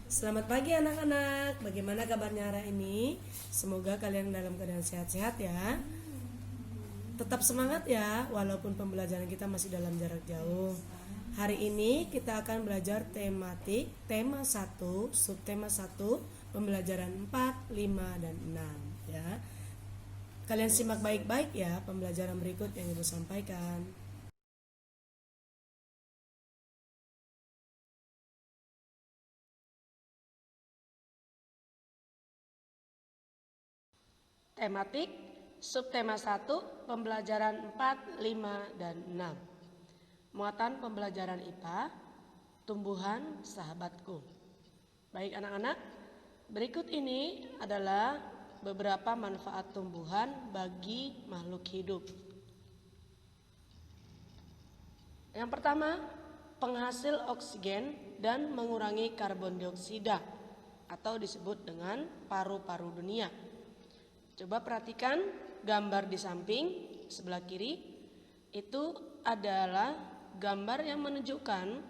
Selamat pagi anak-anak, bagaimana kabarnya hari ini? Semoga kalian dalam keadaan sehat-sehat ya. Tetap semangat ya, walaupun pembelajaran kita masih dalam jarak jauh. Hari ini kita akan belajar tematik, tema 1, subtema 1, pembelajaran 4, 5, dan 6 ya. Kalian simak baik-baik ya pembelajaran berikut yang Ibu sampaikan. Tematik, subtema 1, pembelajaran 4, 5, dan 6. Muatan pembelajaran IPA, tumbuhan sahabatku. Baik anak-anak, berikut ini adalah beberapa manfaat tumbuhan bagi makhluk hidup. Yang pertama, penghasil oksigen dan mengurangi karbon dioksida atau disebut dengan paru-paru dunia. Coba perhatikan gambar di samping sebelah kiri, itu adalah gambar yang menunjukkan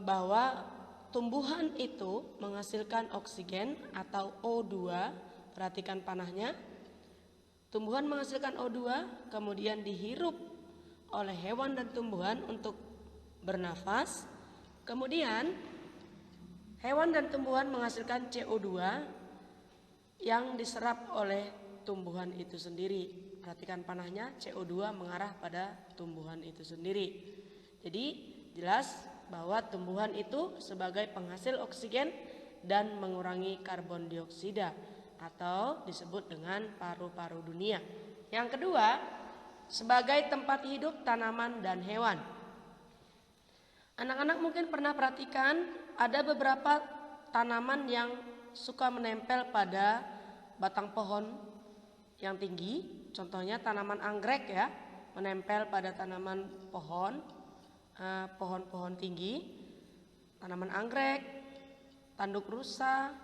bahwa tumbuhan itu menghasilkan oksigen atau O2. Perhatikan panahnya. Tumbuhan menghasilkan O2, kemudian dihirup oleh hewan dan tumbuhan untuk bernafas. Kemudian hewan dan tumbuhan menghasilkan CO2 yang diserap oleh tumbuhan itu sendiri. Perhatikan panahnya, CO2 mengarah pada tumbuhan itu sendiri. Jadi jelas bahwa tumbuhan itu sebagai penghasil oksigen dan mengurangi karbon dioksida atau disebut dengan paru-paru dunia. Yang kedua, sebagai tempat hidup tanaman dan hewan. Anak-anak mungkin pernah perhatikan ada beberapa tanaman yang suka menempel pada batang pohon yang tinggi. Contohnya tanaman anggrek ya, menempel pada tanaman pohon-pohon tinggi. Tanaman anggrek, tanduk rusa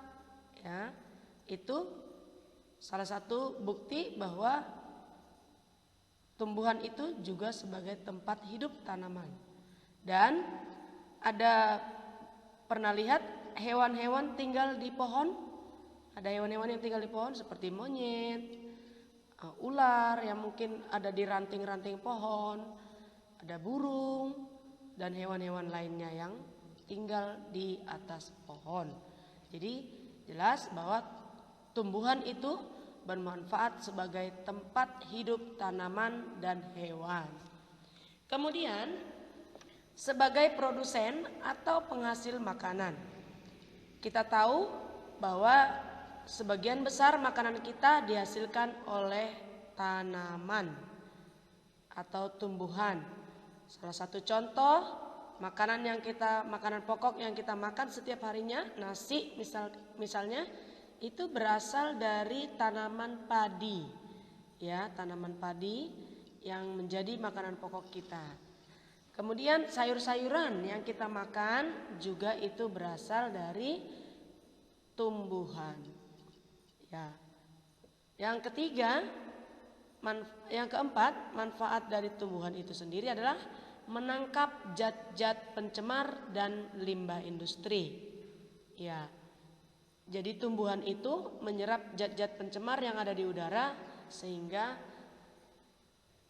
ya, itu salah satu bukti bahwa tumbuhan itu juga sebagai tempat hidup tanaman. Dan ada pernah lihat hewan-hewan tinggal di pohon? Ada hewan-hewan yang tinggal di pohon seperti monyet, ular yang mungkin ada di ranting-ranting pohon, ada burung, dan hewan-hewan lainnya yang tinggal di atas pohon. Jadi jelas bahwa tumbuhan itu bermanfaat sebagai tempat hidup tanaman dan hewan. Kemudian sebagai produsen atau penghasil makanan. Kita tahu bahwa sebagian besar makanan kita dihasilkan oleh tanaman atau tumbuhan. Salah satu contoh makanan pokok yang kita makan setiap harinya, nasi misalnya, itu berasal dari tanaman padi. Ya, tanaman padi yang menjadi makanan pokok kita. Kemudian sayur-sayuran yang kita makan juga itu berasal dari tumbuhan. Ya. Yang keempat, manfaat dari tumbuhan itu sendiri adalah menangkap zat-zat pencemar dan limbah industri. Ya. Jadi tumbuhan itu menyerap zat-zat pencemar yang ada di udara sehingga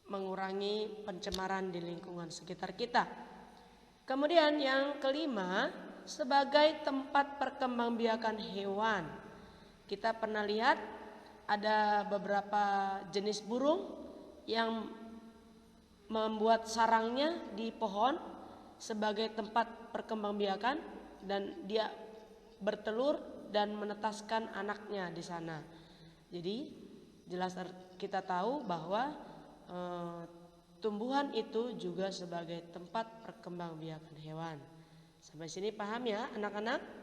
mengurangi pencemaran di lingkungan sekitar kita. Kemudian yang kelima, sebagai tempat perkembangbiakan hewan. Kita pernah lihat ada beberapa jenis burung yang membuat sarangnya di pohon sebagai tempat perkembangbiakan dan dia bertelur dan menetaskan anaknya di sana. Jadi jelas kita tahu bahwa tumbuhan itu juga sebagai tempat perkembangbiakan hewan. Sampai sini paham ya anak-anak?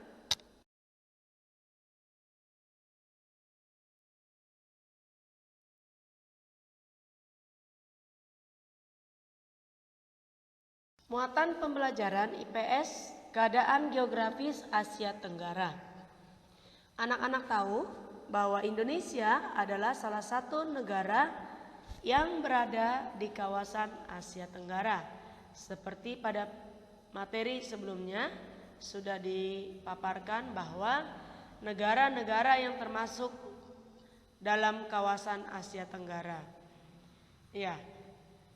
Muatan pembelajaran IPS keadaan geografis Asia Tenggara. Anak-anak tahu bahwa Indonesia adalah salah satu negara yang berada di kawasan Asia Tenggara. Seperti pada materi sebelumnya, sudah dipaparkan bahwa negara-negara yang termasuk dalam kawasan Asia Tenggara. Ya,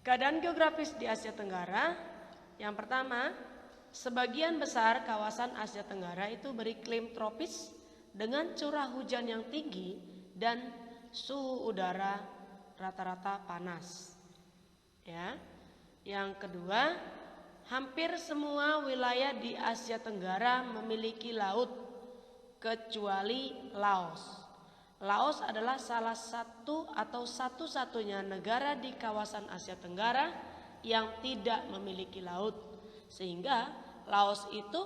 keadaan geografis di Asia Tenggara, yang pertama, sebagian besar kawasan Asia Tenggara itu beriklim tropis dengan curah hujan yang tinggi dan suhu udara rata-rata panas. Ya. Yang kedua, hampir semua wilayah di Asia Tenggara memiliki laut kecuali Laos. Laos adalah salah satu atau satu-satunya negara di kawasan Asia Tenggara yang tidak memiliki laut, sehingga Laos itu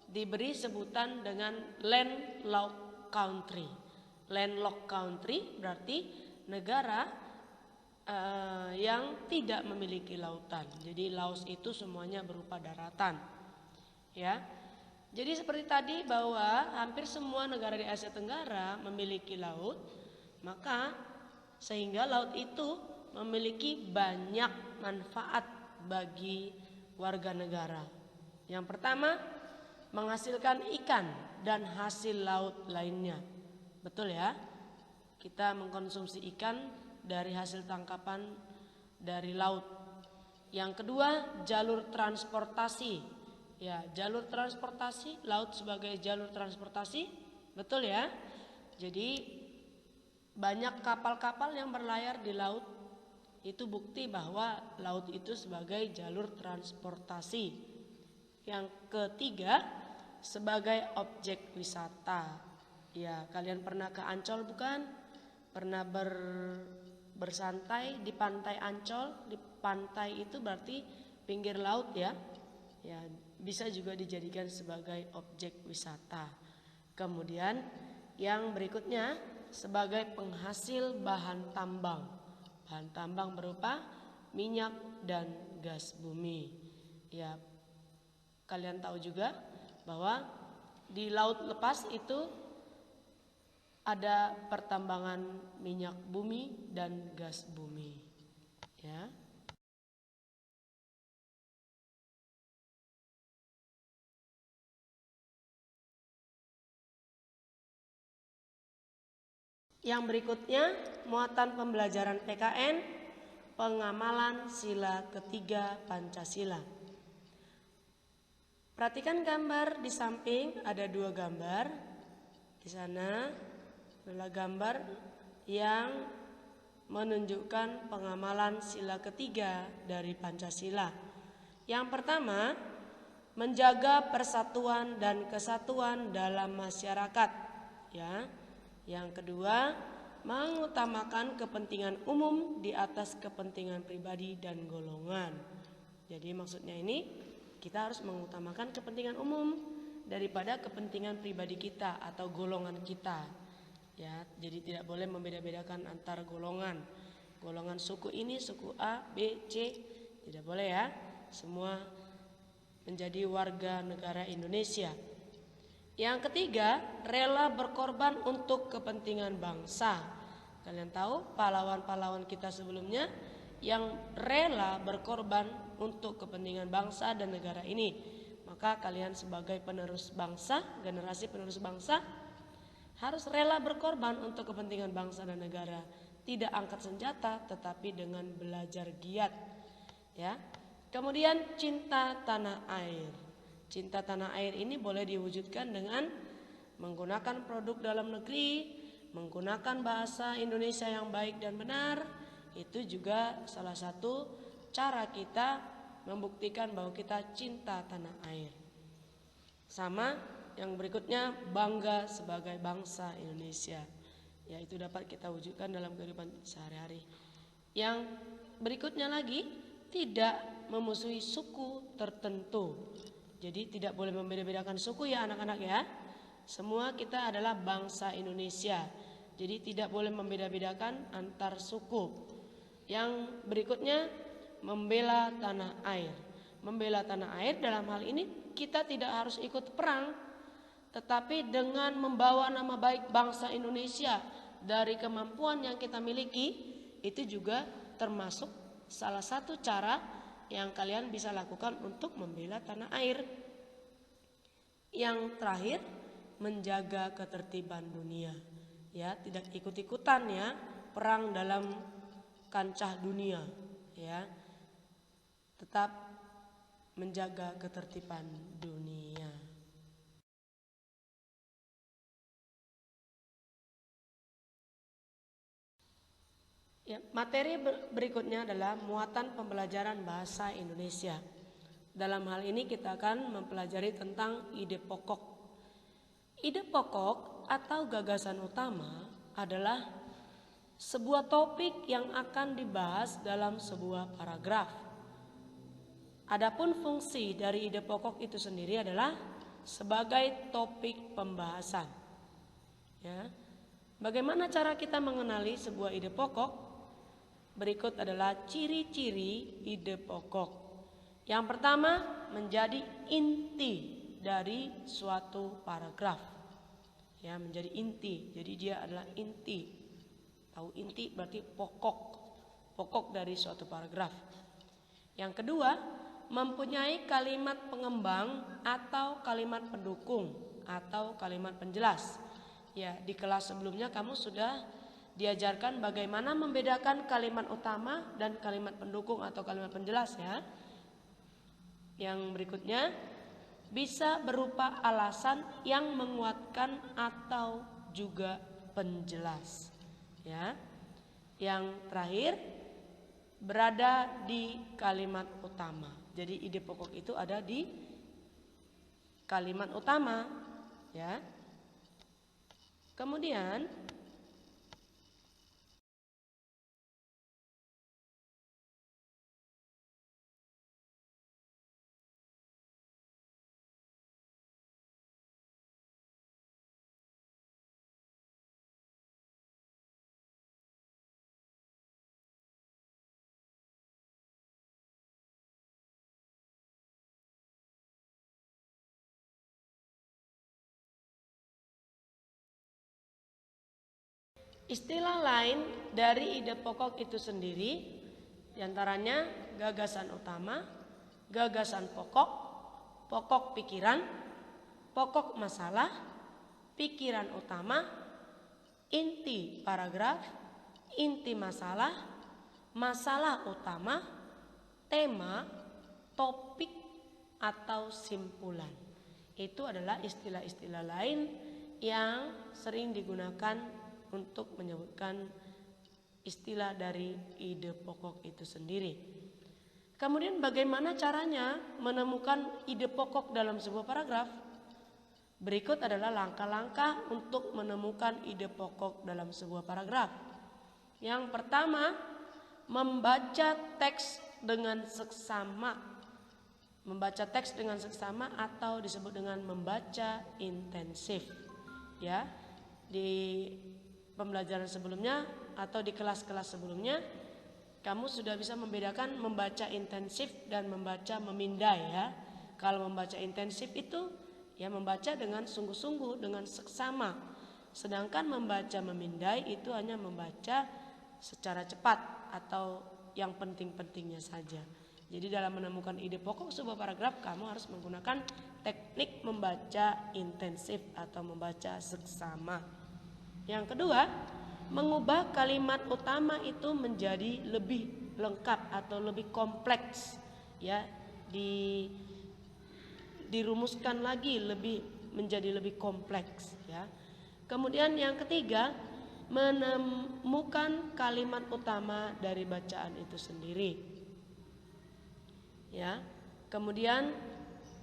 diberi sebutan dengan landlocked country. Landlocked country berarti negara yang tidak memiliki lautan. Jadi Laos itu semuanya berupa daratan. Ya. Jadi seperti tadi bahwa hampir semua negara di Asia Tenggara memiliki laut, maka sehingga laut itu memiliki banyak manfaat bagi warga negara. Yang pertama, menghasilkan ikan dan hasil laut lainnya. Betul ya? Kita mengkonsumsi ikan dari hasil tangkapan dari laut. Yang kedua, jalur transportasi. Ya, jalur transportasi, laut sebagai jalur transportasi, betul ya? Jadi banyak kapal-kapal yang berlayar di laut, itu bukti bahwa laut itu sebagai jalur transportasi. Yang ketiga, sebagai objek wisata. Ya, kalian pernah ke Ancol bukan? Pernah bersantai di pantai Ancol? Di pantai itu berarti pinggir laut ya. Ya, bisa juga dijadikan sebagai objek wisata. Kemudian yang berikutnya sebagai penghasil bahan tambang. Bahan tambang berupa minyak dan gas bumi. Ya, kalian tahu juga bahwa di laut lepas itu ada pertambangan minyak bumi dan gas bumi. Ya. Yang berikutnya, muatan pembelajaran PKN, pengamalan sila ketiga Pancasila. Perhatikan gambar di samping, ada dua gambar. Di sana adalah gambar yang menunjukkan pengamalan sila ketiga dari Pancasila. Yang pertama, menjaga persatuan dan kesatuan dalam masyarakat. Ya. Yang kedua, mengutamakan kepentingan umum di atas kepentingan pribadi dan golongan. Jadi maksudnya ini kita harus mengutamakan kepentingan umum daripada kepentingan pribadi kita atau golongan kita. Ya, jadi tidak boleh membeda-bedakan antar golongan. Golongan suku ini, suku A, B, C, tidak boleh ya. Semua menjadi warga negara Indonesia. Yang ketiga, rela berkorban untuk kepentingan bangsa. Kalian tahu pahlawan-pahlawan kita sebelumnya yang rela berkorban untuk kepentingan bangsa dan negara ini. Maka kalian sebagai penerus bangsa, generasi penerus bangsa, harus rela berkorban untuk kepentingan bangsa dan negara. Tidak angkat senjata, tetapi dengan belajar giat. Ya. Kemudian cinta tanah air. Cinta tanah air ini boleh diwujudkan dengan menggunakan produk dalam negeri, menggunakan bahasa Indonesia yang baik dan benar. Itu juga salah satu cara kita membuktikan bahwa kita cinta tanah air. Sama yang berikutnya, bangga sebagai bangsa Indonesia. Ya, itu dapat kita wujudkan dalam kehidupan sehari-hari. Yang berikutnya lagi, tidak memusuhi suku tertentu. Jadi tidak boleh membeda-bedakan suku ya anak-anak ya. Semua kita adalah bangsa Indonesia. Jadi tidak boleh membeda-bedakan antar suku. Yang berikutnya, membela tanah air. Membela tanah air dalam hal ini kita tidak harus ikut perang, tetapi dengan membawa nama baik bangsa Indonesia dari kemampuan yang kita miliki, itu juga termasuk salah satu cara yang kalian bisa lakukan untuk membela tanah air. Yang terakhir, menjaga ketertiban dunia. Ya, tidak ikut-ikutan ya perang dalam kancah dunia, ya. Tetap menjaga ketertiban dunia. Ya, materi berikutnya adalah muatan pembelajaran bahasa Indonesia. Dalam hal ini kita akan mempelajari tentang ide pokok. Ide pokok atau gagasan utama adalah sebuah topik yang akan dibahas dalam sebuah paragraf. Adapun fungsi dari ide pokok itu sendiri adalah sebagai topik pembahasan. Ya. Bagaimana cara kita mengenali sebuah ide pokok? Berikut adalah ciri-ciri ide pokok. Yang pertama, menjadi inti dari suatu paragraf. Ya, menjadi inti. Jadi dia adalah inti. Tahu inti berarti pokok. Pokok dari suatu paragraf. Yang kedua, mempunyai kalimat pengembang atau kalimat pendukung atau kalimat penjelas. Ya, di kelas sebelumnya kamu sudah diajarkan bagaimana membedakan kalimat utama dan kalimat pendukung atau kalimat penjelas ya. Yang berikutnya, bisa berupa alasan yang menguatkan atau juga penjelas. Ya. Yang terakhir, berada di kalimat utama. Jadi ide pokok itu ada di kalimat utama, ya. Kemudian istilah lain dari ide pokok itu sendiri diantaranya gagasan utama, gagasan pokok, pokok pikiran, pokok masalah, pikiran utama, inti paragraf, inti masalah, masalah utama, tema, topik atau simpulan. Itu adalah istilah-istilah lain yang sering digunakan untuk menyebutkan istilah dari ide pokok itu sendiri. Kemudian bagaimana caranya menemukan ide pokok dalam sebuah paragraf? Berikut adalah langkah-langkah untuk menemukan ide pokok dalam sebuah paragraf. Yang pertama, membaca teks dengan seksama. Membaca teks dengan seksama atau disebut dengan membaca intensif. Ya, di pembelajaran sebelumnya atau di kelas-kelas sebelumnya kamu sudah bisa membedakan membaca intensif dan membaca memindai ya. Kalau membaca intensif itu ya membaca dengan sungguh-sungguh, dengan seksama. Sedangkan membaca memindai itu hanya membaca secara cepat atau yang penting-pentingnya saja. Jadi dalam menemukan ide pokok sebuah paragraf kamu harus menggunakan teknik membaca intensif atau membaca seksama. Yang kedua, mengubah kalimat utama itu menjadi lebih lengkap atau lebih kompleks, ya, dirumuskan lagi menjadi lebih kompleks, ya. Kemudian yang ketiga, menemukan kalimat utama dari bacaan itu sendiri, ya. Kemudian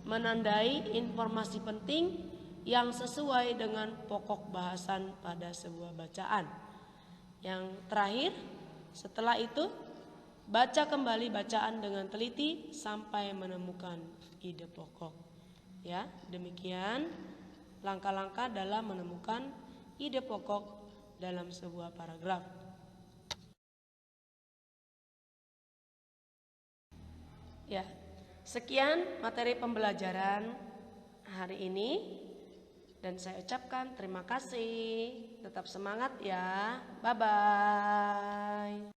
menandai informasi penting yang sesuai dengan pokok bahasan pada sebuah bacaan. Yang terakhir, setelah itu baca kembali bacaan dengan teliti sampai menemukan ide pokok. Ya, demikian langkah-langkah dalam menemukan ide pokok dalam sebuah paragraf. Ya, sekian materi pembelajaran hari ini. Dan saya ucapkan terima kasih. Tetap semangat ya. Bye-bye.